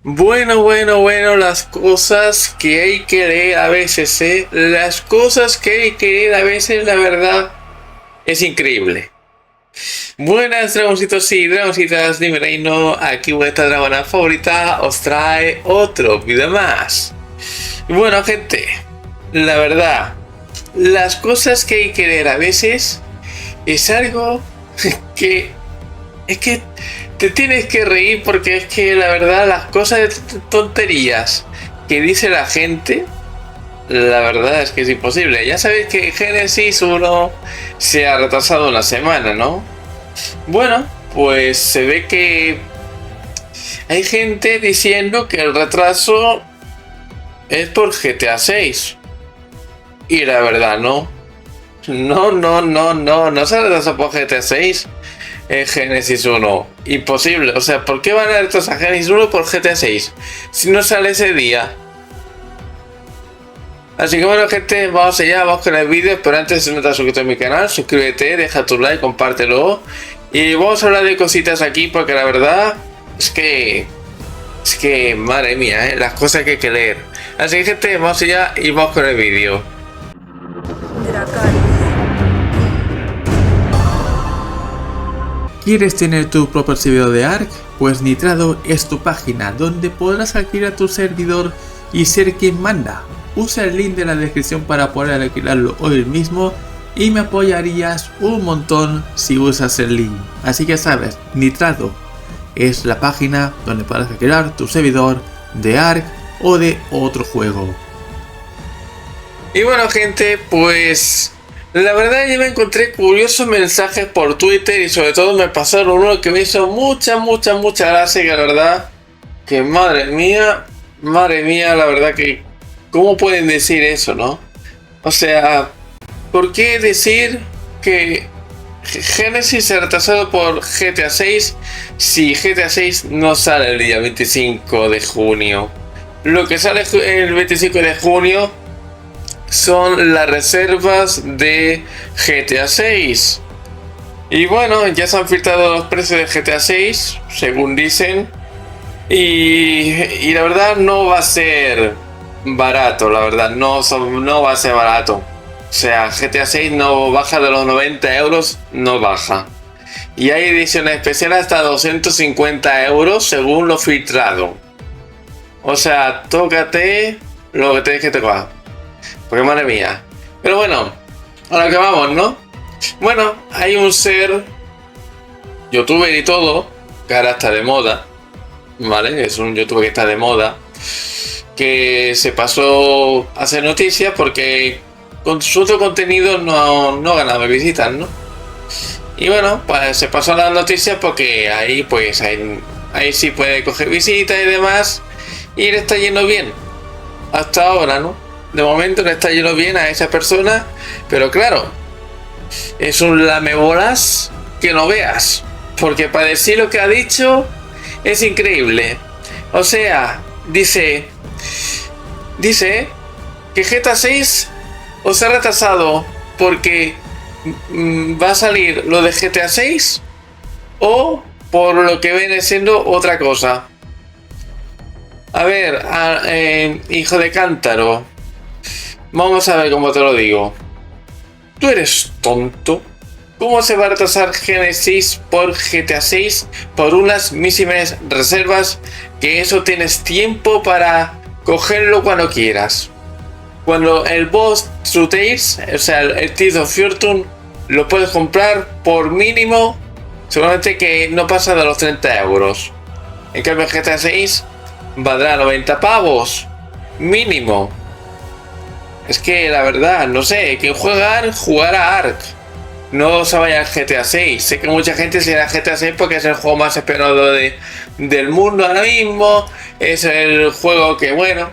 Bueno, las cosas que hay que leer a veces, ¿eh? Las cosas que hay que leer a veces, la verdad, es increíble. Buenas, dragoncitos y dragoncitas de mi reino, aquí vuestra dragona favorita os trae otro video más. Bueno, gente, la verdad, las cosas que hay que leer a veces es algo que... Es que te tienes que reír porque es que la verdad las cosas de tonterías que dice la gente, la verdad es que es imposible. Ya sabéis que Génesis 1 se ha retrasado una semana, ¿no? Bueno, pues se ve que hay gente diciendo que el retraso es por GTA 6. Y la verdad no. No se retrasó por GTA 6. Genesis 1. Imposible. O sea, ¿por qué van a retrasar Genesis 1 por GTA 6? Si no sale ese día. Así que bueno, gente, vamos allá, vamos con el vídeo. Pero antes, si no te has suscrito a mi canal, suscríbete, deja tu like, compártelo. Y vamos a hablar de cositas aquí porque la verdad es que... madre mía, las cosas que hay que leer. Así que gente, vamos allá y vamos con el vídeo. ¿Quieres tener tu propio servidor de ARK? Pues Nitrado es tu página donde podrás alquilar tu servidor y ser quien manda. Usa el link de la descripción para poder alquilarlo hoy mismo y me apoyarías un montón si usas el link. Así que sabes, Nitrado es la página donde podrás alquilar tu servidor de ARK o de otro juego. Y bueno, gente, pues... la verdad yo me encontré curiosos mensajes por Twitter y sobre todo me pasaron uno que me hizo mucha gracia, que la verdad que madre mía, la verdad que ¿cómo pueden decir eso, no? O sea, ¿por qué decir que Genesis se ha retrasado por GTA 6 si GTA 6 no sale el día 25 de junio? Lo que sale el 25 de junio son las reservas de GTA 6. Y bueno, ya se han filtrado los precios de GTA 6, según dicen. Y la verdad no va a ser barato, la verdad, no va a ser barato. O sea, GTA 6 no baja de los 90 euros, no baja. Y hay ediciones especiales hasta 250 euros según lo filtrado. O sea, tócate lo que tienes que tocar. Porque madre mía. Pero bueno, a lo que vamos, ¿no? Bueno, hay un ser youtuber y todo, que ahora está de moda, ¿vale? Es un youtuber que está de moda, que se pasó a hacer noticias porque con su otro contenido no ganaba visitas, ¿no? Y bueno, pues se pasó a las noticias porque ahí pues ahí sí puede coger visitas y demás, y le está yendo bien. Hasta ahora, ¿no? De momento le está yendo bien a esa persona, pero claro, es un lamebolas que no veas, porque para decir lo que ha dicho es increíble. O sea, dice que GTA 6 os ha retrasado porque va a salir lo de GTA 6 o por lo que viene siendo otra cosa. A ver, hijo de cántaro, vamos a ver cómo te lo digo. ¿Tú eres tonto? ¿Cómo se va a retrasar Genesis por GTA 6 por unas mísimas reservas que eso tienes tiempo para cogerlo cuando quieras? Cuando el Boss True Tales, o sea, el Tears of Fortune, lo puedes comprar por mínimo, seguramente que no pasa de los 30 euros. En cambio GTA 6 valdrá 90 pavos, mínimo. Es que la verdad, no sé, quien juega ARK, jugará ARK. No se vaya al GTA 6. Sé que mucha gente se irá a GTA 6 porque es el juego más esperado del mundo ahora mismo. Es el juego que, bueno,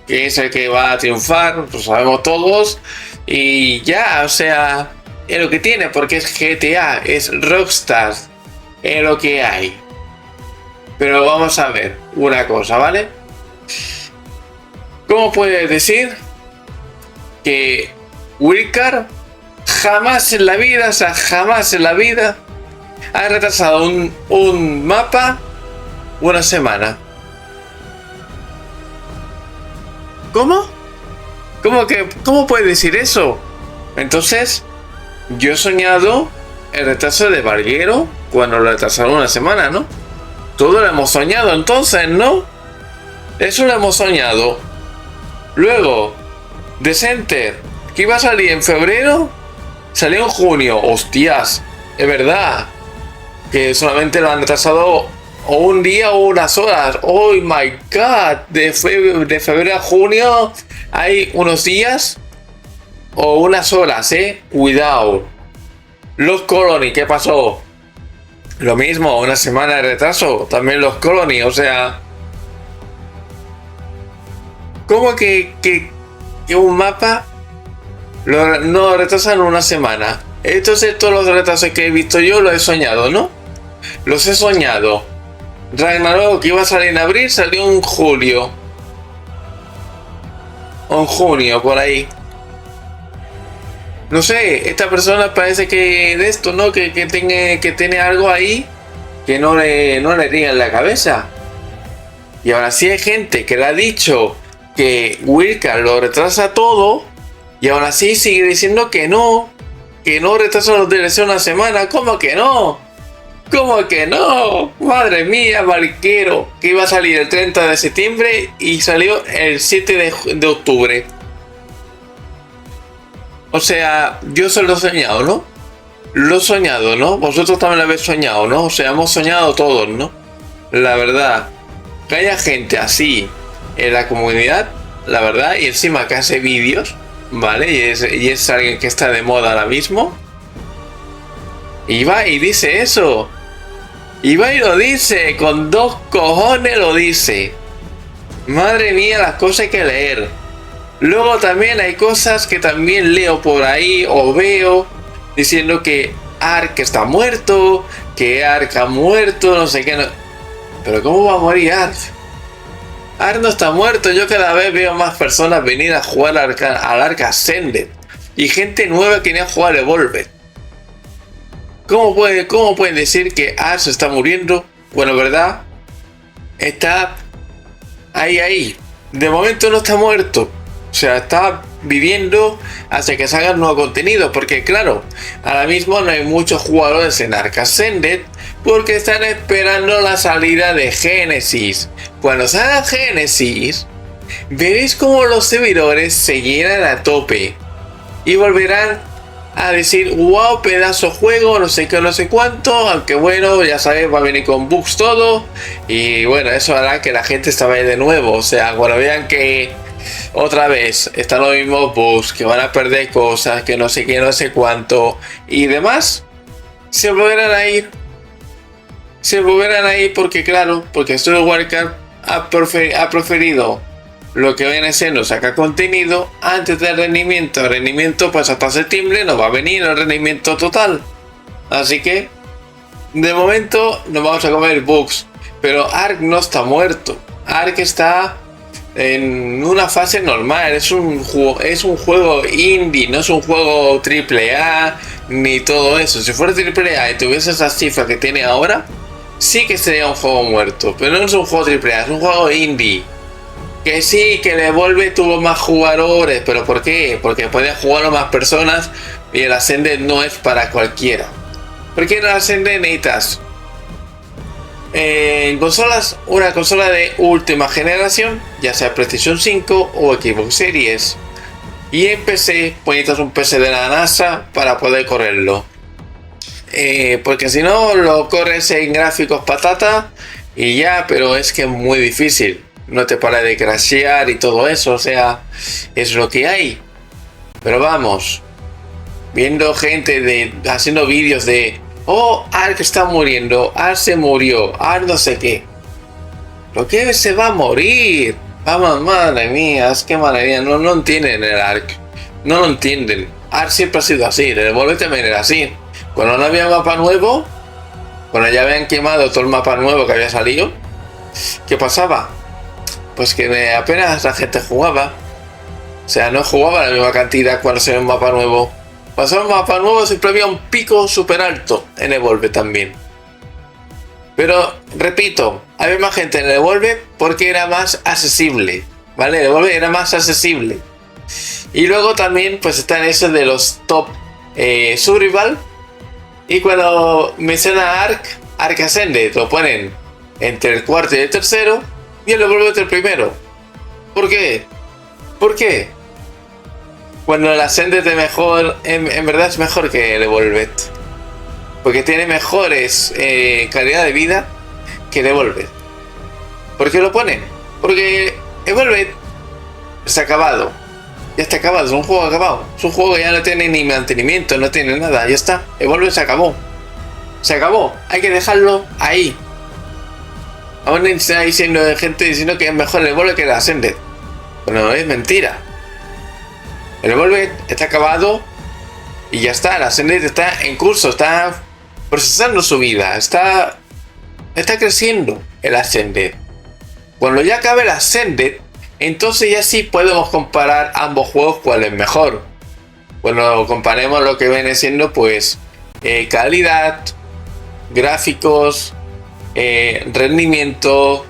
que es el que va a triunfar, lo sabemos todos. Y ya, o sea, es lo que tiene, porque es GTA, es Rockstar, es lo que hay. Pero vamos a ver una cosa, ¿vale? ¿Cómo puedes decir que Wildcard jamás en la vida, o sea, jamás en la vida ha retrasado un mapa una semana? ¿Cómo? ¿Cómo puede decir eso? Entonces, yo he soñado el retraso de Barguero cuando lo retrasaron una semana, ¿no? Todo lo hemos soñado entonces, ¿no? Eso lo hemos soñado. Luego, The Center, que iba a salir en febrero, salió en junio. Hostias, es verdad que solamente lo han retrasado o un día o unas horas. Oh my god, de febrero a junio hay unos días o unas horas, cuidado. Los Colony, ¿qué pasó? Lo mismo, una semana de retraso. También los Colony, o sea, ¿cómo que un mapa no retrasan una semana? Entonces todos los retrasos que he visto yo los he soñado, ¿no? Los he soñado. Ragnarok, que iba a salir en abril, salió en julio. O en junio, por ahí. No sé, esta persona parece que de esto, ¿no? Que tiene algo ahí que no le diga en la cabeza. Y ahora sí hay gente que le ha dicho que Wilcar lo retrasa todo y aún así sigue diciendo que no retrasa los DLC una semana. ¿Cómo que no? ¿Cómo que no? Madre mía, Barquero, que iba a salir el 30 de septiembre y salió el 7 de octubre. O sea, yo se lo he soñado, ¿no? Lo he soñado, ¿no? Vosotros también lo habéis soñado, ¿no? O sea, hemos soñado todos, ¿no? La verdad, que haya gente así en la comunidad, la verdad, y encima que hace vídeos, ¿vale? Y es alguien que está de moda ahora mismo. Y va y dice eso. Y va y lo dice, con 2 cojones lo dice. Madre mía, las cosas hay que leer. Luego también hay cosas que también leo por ahí o veo diciendo que Ark está muerto, que Ark ha muerto, no sé qué. No. Pero ¿cómo va a morir Ark? Ark no está muerto. Yo cada vez veo más personas venir a jugar al Ark Ascended y gente nueva que viene a jugar Evolved. ¿Cómo pueden decir que Ark se está muriendo? Bueno, ¿verdad? Está ahí. De momento no está muerto. O sea, está viviendo hasta que salga nuevo contenido. Porque claro, ahora mismo no hay muchos jugadores en Ark Ascended porque están esperando la salida de Genesis. Cuando salga Genesis, veréis cómo los servidores se llenan a tope y volverán a decir, wow, pedazo juego, no sé qué, no sé cuánto. Aunque bueno, ya sabéis, va a venir con bugs todo. Y bueno, eso hará que la gente se vaya de nuevo. O sea, cuando vean que otra vez están los mismos bugs, que van a perder cosas, que no sé qué, no sé cuánto y demás, se volverán a ir. Porque claro, porque Studio Wildcard ha preferido lo que viene siendo sacar contenido antes del rendimiento. El rendimiento pues hasta septiembre no va a venir el rendimiento total. Así que de momento nos vamos a comer bugs. Pero Ark no está muerto. Ark está en una fase normal. Es un juego indie, no es un juego AAA ni todo eso. Si fuera AAA y tuviese esas cifras que tiene ahora, sí que sería un juego muerto. Pero no es un juego AAA, es un juego indie. Que sí, que el Evolve tuvo más jugadores, pero ¿por qué? Porque pueden jugarlo más personas y el Ascended no es para cualquiera. Porque en el Ascended necesitas en consolas, una consola de última generación, ya sea PlayStation 5 o Xbox Series. Y en PC, pues necesitas un PC de la NASA para poder correrlo. Porque si no, lo corres en gráficos patata y ya, pero es que es muy difícil. No te para de crashear y todo eso, o sea, es lo que hay. Pero vamos, viendo gente haciendo vídeos de oh, Ark está muriendo, Ark se murió, Ark no sé qué. ¿Lo que se va a morir? Vamos, madre mía, es que madre mía, no entienden el Ark. No lo entienden. Ark siempre ha sido así, el Evolve también era así. Cuando no había mapa nuevo, cuando ya habían quemado todo el mapa nuevo que había salido, ¿qué pasaba? Pues que apenas la gente jugaba. O sea, no jugaba la misma cantidad cuando se ve un mapa nuevo. Cuando se ve un mapa nuevo siempre había un pico súper alto en Evolve también. Pero, repito, había más gente en Evolve porque era más accesible. ¿vale? Devolver era más accesible. Y luego también pues están esos de los top survival. Y cuando menciona Ark Ascended lo ponen entre el cuarto y el tercero, y el Devolver entre el primero. ¿Por qué? ¿Por qué? Cuando el Ascended es mejor, en verdad es mejor que el Evolved. Porque tiene mejores calidad de vida que el Evolved. ¿Por qué lo ponen? Porque Evolved está acabado. Ya está acabado, es un juego acabado. Es un juego que ya no tiene ni mantenimiento, no tiene nada, ya está. Evolved se acabó. Se acabó, hay que dejarlo ahí. Aún está diciendo gente diciendo que es mejor el Evolved que el Ascended. Bueno, es mentira. El Evolved está acabado y ya está. El Ascended está en curso, está procesando su vida, está creciendo el Ascended. Cuando ya acabe el Ascended, entonces ya sí podemos comparar ambos juegos cuál es mejor. Cuando comparemos lo que viene siendo pues calidad, gráficos, rendimiento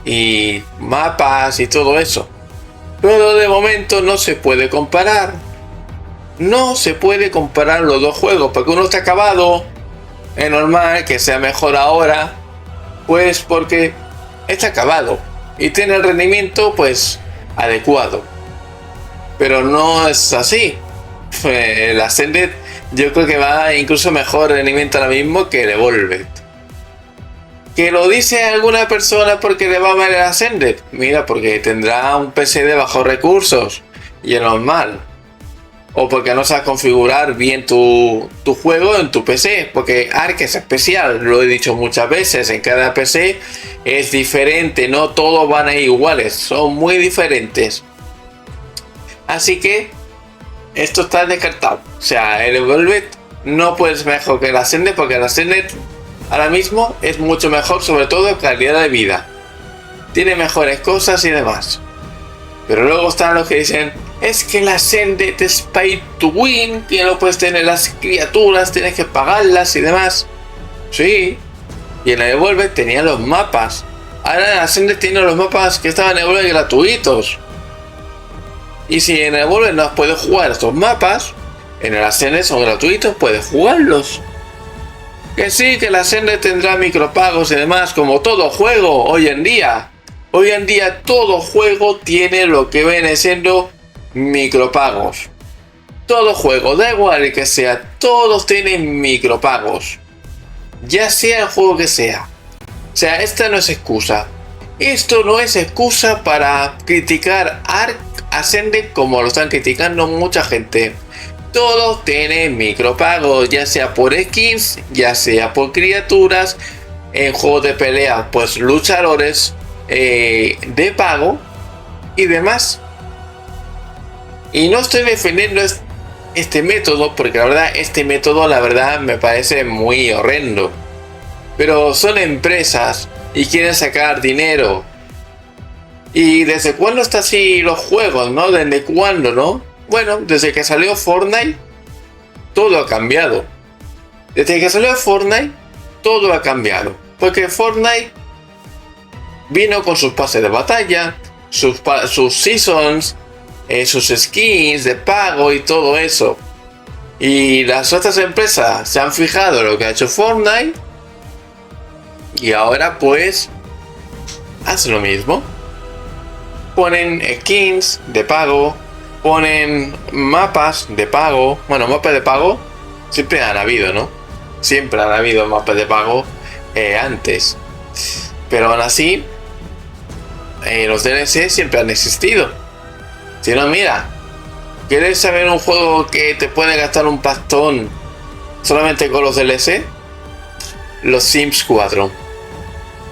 y mapas y todo eso. Pero de momento no se puede comparar. No se puede comparar los dos juegos porque uno está acabado. Es normal que sea mejor ahora, pues porque está acabado y tiene el rendimiento pues adecuado. Pero no es así. El Ascended yo creo que va incluso mejor rendimiento ahora mismo que el Evolved. ¿Que lo dice alguna persona porque le va mal el Ascended? Mira, porque tendrá un PC de bajos recursos y es normal. O porque no sabes configurar bien tu juego en tu PC. Porque Ark es especial, lo he dicho muchas veces. En cada PC es diferente, no todos van a ir iguales, son muy diferentes. Así que esto está descartado. O sea, el Evolved no puede ser mejor que el Ascended porque el Ascended ahora mismo es mucho mejor, sobre todo en calidad de vida. Tiene mejores cosas y demás. Pero luego están los que dicen, es que el Ascended es pay to win, que no puedes tener las criaturas, tienes que pagarlas y demás. Sí. Y en el Evolved tenía los mapas. Ahora el Ascended tiene los mapas que estaban en Evolved gratuitos. Y si en el Evolved no puedes jugar estos mapas, en el Ascended son gratuitos, puedes jugarlos. Que sí, que el Ascended tendrá micropagos y demás, como todo juego hoy en día. Hoy en día todo juego tiene lo que viene siendo micropagos. Todo juego, da igual el que sea, todos tienen micropagos. Ya sea el juego que sea. O sea, esta no es excusa. Esto no es excusa para criticar Ark Ascended como lo están criticando mucha gente. Todos tienen micropagos, ya sea por skins, ya sea por criaturas. En juegos de pelea, pues luchadores de pago y demás. Y no estoy defendiendo este método, porque la verdad, este método, la verdad, me parece muy horrendo. Pero son empresas y quieren sacar dinero. ¿Y desde cuándo está así los juegos, no? ¿Desde cuándo, no? Bueno, desde que salió Fortnite, todo ha cambiado. Desde que salió Fortnite, todo ha cambiado. Porque Fortnite vino con sus pases de batalla, sus seasons, sus skins de pago y todo eso. Y las otras empresas se han fijado en lo que ha hecho Fortnite. Y ahora pues hacen lo mismo. Ponen skins de pago. Ponen mapas de pago. Bueno, mapas de pago siempre han habido, ¿no? Siempre han habido mapas de pago antes. Pero aún así, los DLC siempre han existido. Si no, mira, ¿quieres saber un juego que te puede gastar un pastón solamente con los DLC? Los Sims 4.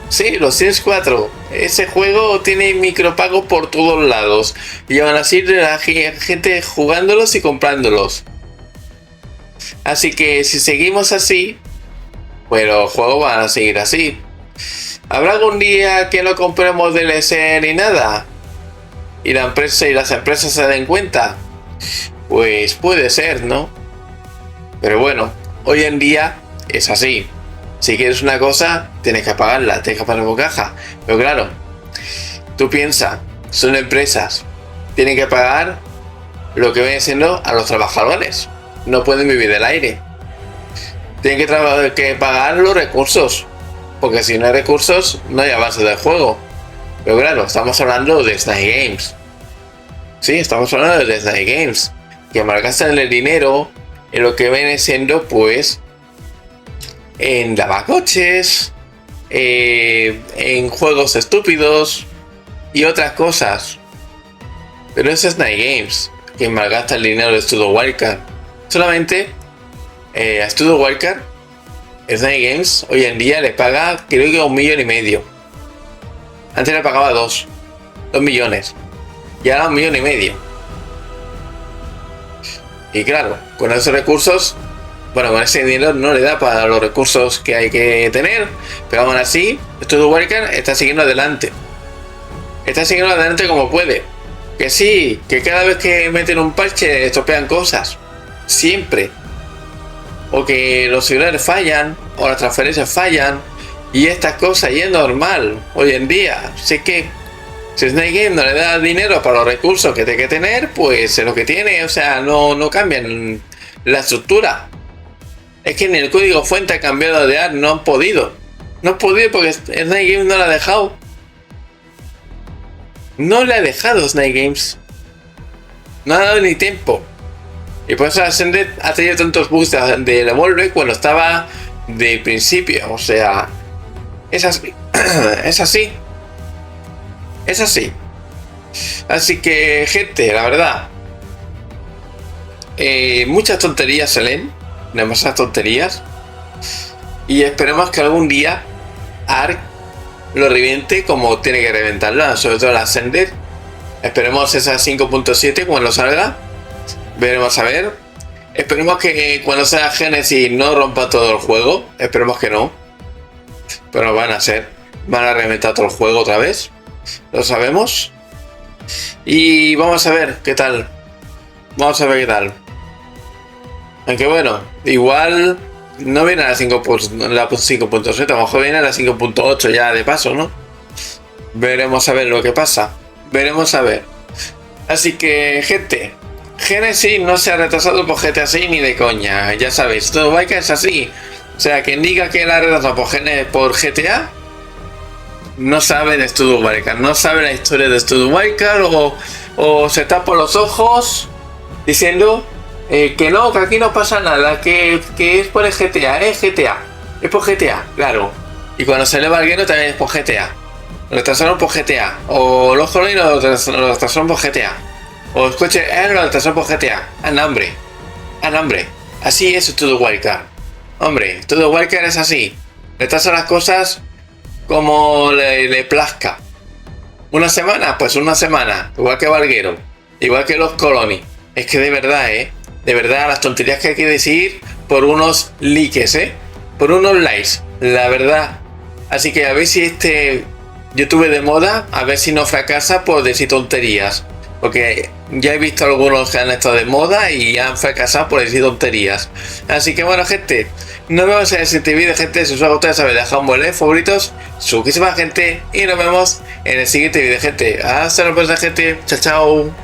Sí, los Sims 4. Ese juego tiene micropagos por todos lados. Y aún así la gente jugándolos y comprándolos. Así que si seguimos así, pues los juegos van a seguir así. ¿Habrá algún día que no compremos DLC ni nada? ¿Y la empresa y las empresas se den cuenta? Pues puede ser, ¿no? Pero bueno, hoy en día es así. Si quieres una cosa, tienes que pagarla, tienes que pagar por caja. Pero claro, tú piensas, son empresas. Tienen que pagar lo que viene siendo a los trabajadores. No pueden vivir del aire. Tienen que pagar los recursos. Porque si no hay recursos, no hay avance del juego. Pero claro, estamos hablando de Snake Games. Sí, estamos hablando de Snake Games. Que malgastan el dinero en lo que viene siendo, pues, en lavacoches, en juegos estúpidos y otras cosas. Pero es Snake Games quien malgasta el dinero de Studio Wildcard. Solamente a Studio Wildcard, Snake Games hoy en día le paga, creo que 1,5 millones. Antes le pagaba 2 millones. Y ahora 1,5 millones. Y claro, con esos recursos, bueno, con ese dinero no le da para los recursos que hay que tener. Pero aún así, Studio Wildcard está siguiendo adelante. Está siguiendo adelante como puede. Que sí, que cada vez que meten un parche estropean cosas. Siempre. O que los servidores fallan, o las transferencias fallan. Y estas cosas, y es normal hoy en día. Así que si Snake Game no le da dinero para los recursos que tiene que tener, pues es lo que tiene. O sea, no cambian la estructura. Es que ni el código fuente ha cambiado de ARC, no han podido. No han podido porque Snake Game no lo ha dejado. No le ha dejado Snake Games. No ha dado ni tiempo. Y por eso Ascended ha tenido tantos bugs de Devolver cuando estaba de principio. O sea, es así. Es así. Es así. Así que, gente, la verdad, muchas tonterías se leen. Demasiadas tonterías. Y esperemos que algún día ARC lo reviente como tiene que reventarla, sobre todo la Ascender. Esperemos esa 5.7 cuando salga. Veremos a ver. Esperemos que cuando sea Genesis no rompa todo el juego. Esperemos que no. Pero van a ser. Van a reventar todo el juego otra vez. Lo sabemos. Y vamos a ver qué tal. Vamos a ver qué tal. Aunque bueno, igual no viene a la 5.7, a lo mejor viene a la 5.8 ya de paso, ¿no? Veremos a ver lo que pasa. Veremos a ver. Así que, gente, Genesis no se ha retrasado por GTA 6 ni de coña. Ya sabéis, todo Wildcard es así. O sea, quien diga que la ha retrasado por GTA no sabe de Studio Wildcard, no sabe la historia de Studio Wildcard o se tapa los ojos diciendo que no, que aquí no pasa nada, que es por el GTA, es por GTA, claro. Y cuando se eleva el Geno también es por GTA. Lo retrasaron por GTA. O los Colonies lo retrasaron por GTA. O el coche lo retrasaron por GTA. Hambre. Así es Studio Wildcard. Hombre, Studio Wildcard es así. Retrasa las cosas como le plazca. Una semana, pues una semana. Igual que Valguero. Igual que los Colonies. Es que de verdad, de verdad, las tonterías que hay que decir por unos likes, por unos likes, la verdad. Así que a ver si este YouTube de moda, a ver si no fracasa por decir tonterías. Porque ya he visto algunos que han estado de moda y han fracasado por decir tonterías. Así que bueno, gente, nos vemos en el siguiente vídeo, gente. Si os ha gustado, ya sabéis, dejad un buen like, favoritos, suscribirse, gente, y nos vemos en el siguiente vídeo, gente. Hasta la próxima, gente. Chao, chao.